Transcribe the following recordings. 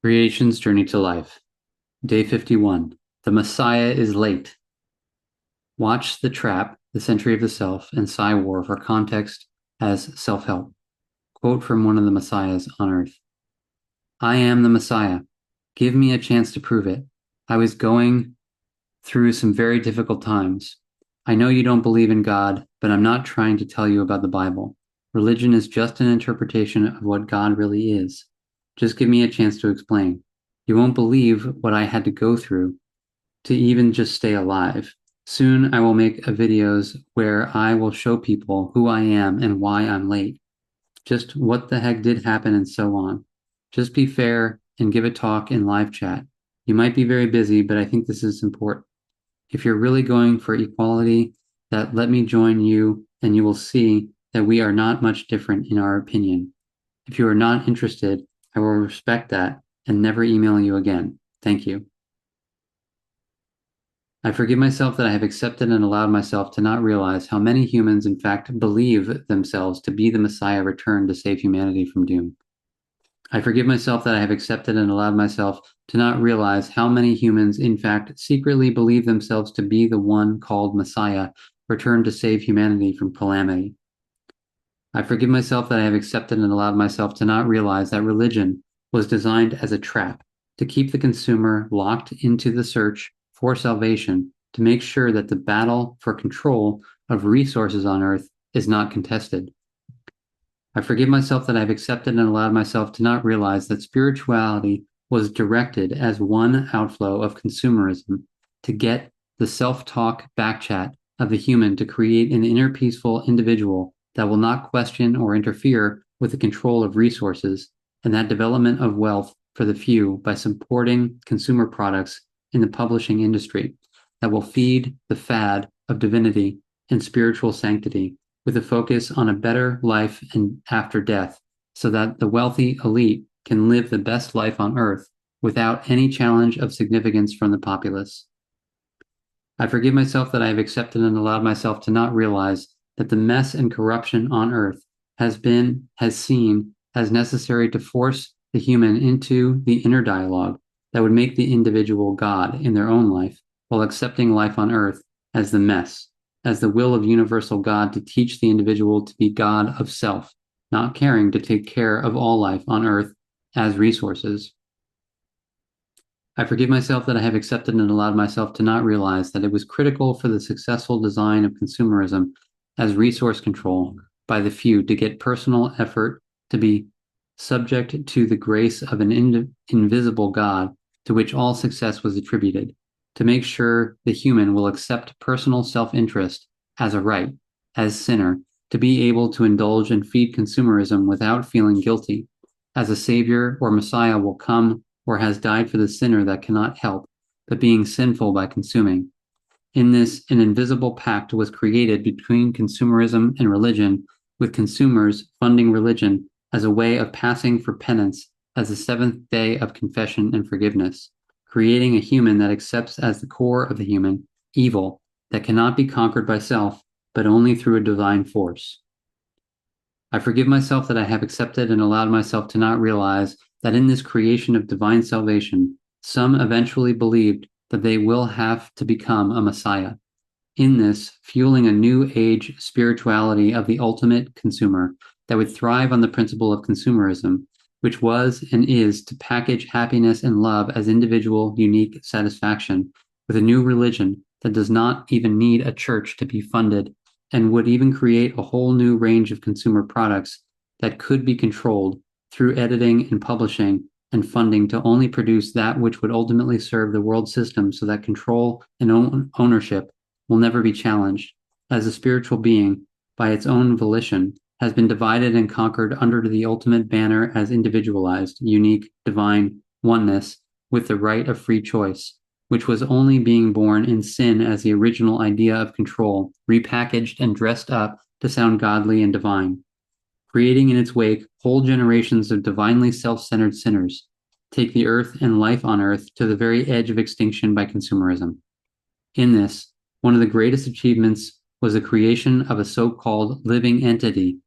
Creation's Journey to Life. Day 51. The Messiah is late. Watch The Trap, The Century of the Self, and Psy-War for context as self-help. Quote from one of the Messiahs on Earth. I am the Messiah. Give me a chance to prove it. I was going through some very difficult times. I know you don't believe in God, but I'm not trying to tell you about the Bible. Religion is just an interpretation of what God really is. Just give me a chance to explain. You won't believe what I had to go through to even just stay alive. Soon I will make videos where I will show people who I am and why I'm late. Just what the heck did happen and so on. Just be fair and give a talk in live chat. You might be very busy, but I think this is important. If you're really going for equality, that let me join you and you will see that we are not much different in our opinion. If you are not interested, I will respect that and never email you again. Thank you. I forgive myself that I have accepted and allowed myself to not realize how many humans in fact believe themselves to be the Messiah returned to save humanity from doom. I forgive myself that I have accepted and allowed myself to not realize how many humans in fact secretly believe themselves to be the one called Messiah returned to save humanity from calamity. I forgive myself that I have accepted and allowed myself to not realize that religion was designed as a trap to keep the consumer locked into the search for salvation, to make sure that the battle for control of resources on earth is not contested. I forgive myself that I have accepted and allowed myself to not realize that spirituality was directed as one outflow of consumerism to get the self-talk backchat of the human to create an inner peaceful individual that will not question or interfere with the control of resources and that development of wealth for the few by supporting consumer products in the publishing industry that will feed the fad of divinity and spiritual sanctity with a focus on a better life and after death so that the wealthy elite can live the best life on earth without any challenge of significance from the populace. I forgive myself that I have accepted and allowed myself to not realize that the mess and corruption on earth has seen as necessary to force the human into the inner dialogue that would make the individual God in their own life while accepting life on earth as the mess, as the will of universal God to teach the individual to be God of self, not caring to take care of all life on earth as resources. I forgive myself that I have accepted and allowed myself to not realize that it was critical for the successful design of consumerism as resource control by the few to get personal effort to be subject to the grace of an invisible God to which all success was attributed, to make sure the human will accept personal self-interest as a right, as sinner, to be able to indulge and feed consumerism without feeling guilty, as a savior or Messiah will come or has died for the sinner that cannot help, but being sinful by consuming. In this, an invisible pact was created between consumerism and religion, with consumers funding religion as a way of passing for penance as the seventh day of confession and forgiveness, creating a human that accepts as the core of the human evil that cannot be conquered by self, but only through a divine force. I forgive myself that I have accepted and allowed myself to not realize that in this creation of divine salvation, some eventually believed that they will have to become a Messiah. In this, fueling a new age spirituality of the ultimate consumer that would thrive on the principle of consumerism, which was and is to package happiness and love as individual, unique satisfaction with a new religion that does not even need a church to be funded and would even create a whole new range of consumer products that could be controlled through editing and publishing and funding to only produce that which would ultimately serve the world system so that control and ownership will never be challenged, as a spiritual being, by its own volition, has been divided and conquered under the ultimate banner as individualized, unique, divine oneness with the right of free choice, which was only being born in sin as the original idea of control, repackaged and dressed up to sound godly and divine, creating in its wake whole generations of divinely self-centered sinners, take the earth and life on earth to the very edge of extinction by consumerism. In this, one of the greatest achievements was the creation of a so-called living entity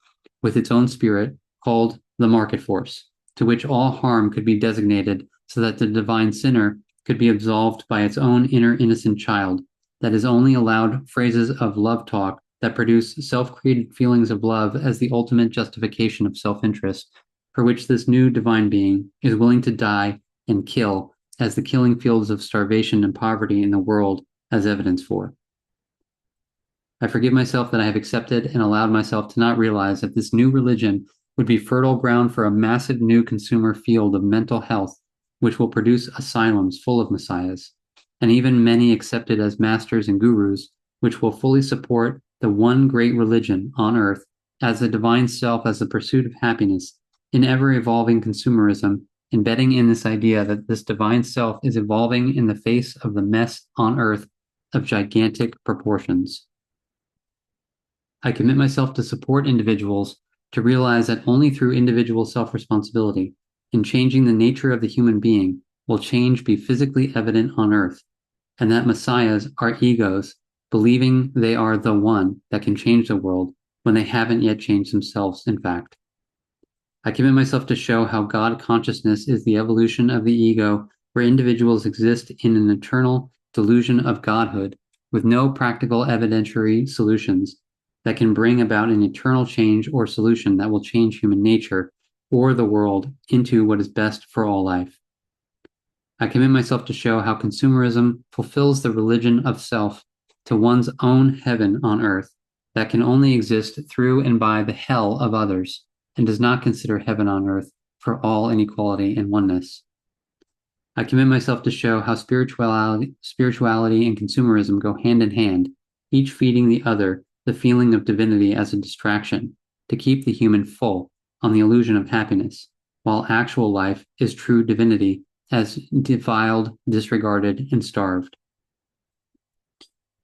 with its own spirit called the market force, to which all harm could be designated so that the divine sinner could be absolved by its own inner innocent child, that is only allowed phrases of love talk that produce self-created feelings of love as the ultimate justification of self-interest, for which this new divine being is willing to die and kill as the killing fields of starvation and poverty in the world as evidence for. I forgive myself that I have accepted and allowed myself to not realize that this new religion would be fertile ground for a massive new consumer field of mental health, which will produce asylums full of messiahs, and even many accepted as masters and gurus, which will fully support the one great religion on earth as the divine self as the pursuit of happiness in ever-evolving consumerism, embedding in this idea that this divine self is evolving in the face of the mess on earth of gigantic proportions. I commit myself to support individuals to realize that only through individual self-responsibility in changing the nature of the human being will change be physically evident on earth, and that messiahs are egos believing they are the one that can change the world when they haven't yet changed themselves, in fact. I commit myself to show how God consciousness is the evolution of the ego, where individuals exist in an eternal delusion of godhood with no practical evidentiary solutions that can bring about an eternal change or solution that will change human nature or the world into what is best for all life. I commit myself to show how consumerism fulfills the religion of self to one's own heaven on earth that can only exist through and by the hell of others, and does not consider heaven on earth for all inequality and oneness. I commit myself to show how spirituality and consumerism go hand in hand, each feeding the other the feeling of divinity as a distraction to keep the human full on the illusion of happiness, while actual life is true divinity as defiled, disregarded, and starved.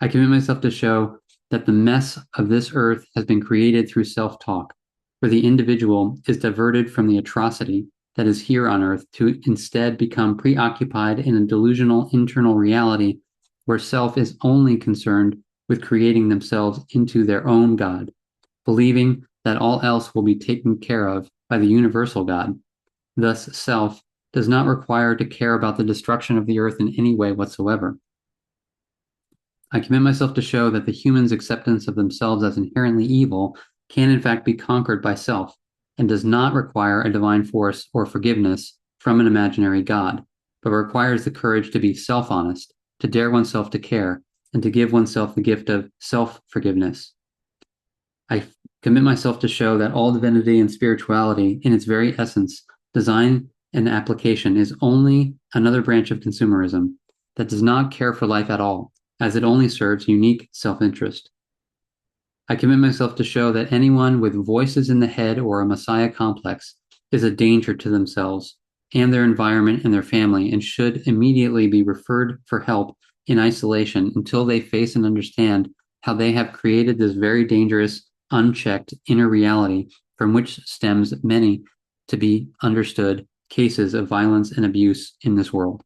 I commit myself to show that the mess of this earth has been created through self-talk, where the individual is diverted from the atrocity that is here on earth to instead become preoccupied in a delusional internal reality where self is only concerned with creating themselves into their own God, believing that all else will be taken care of by the universal God. Thus, self does not require to care about the destruction of the earth in any way whatsoever. I commit myself to show that the human's acceptance of themselves as inherently evil can in fact be conquered by self, and does not require a divine force or forgiveness from an imaginary God, but requires the courage to be self-honest, to dare oneself to care, and to give oneself the gift of self-forgiveness. I commit myself to show that all divinity and spirituality, in its very essence, design and application, is only another branch of consumerism that does not care for life at all, as it only serves unique self-interest. I commit myself to show that anyone with voices in the head or a messiah complex is a danger to themselves and their environment and their family, and should immediately be referred for help in isolation until they face and understand how they have created this very dangerous, unchecked inner reality from which stems many to be understood cases of violence and abuse in this world.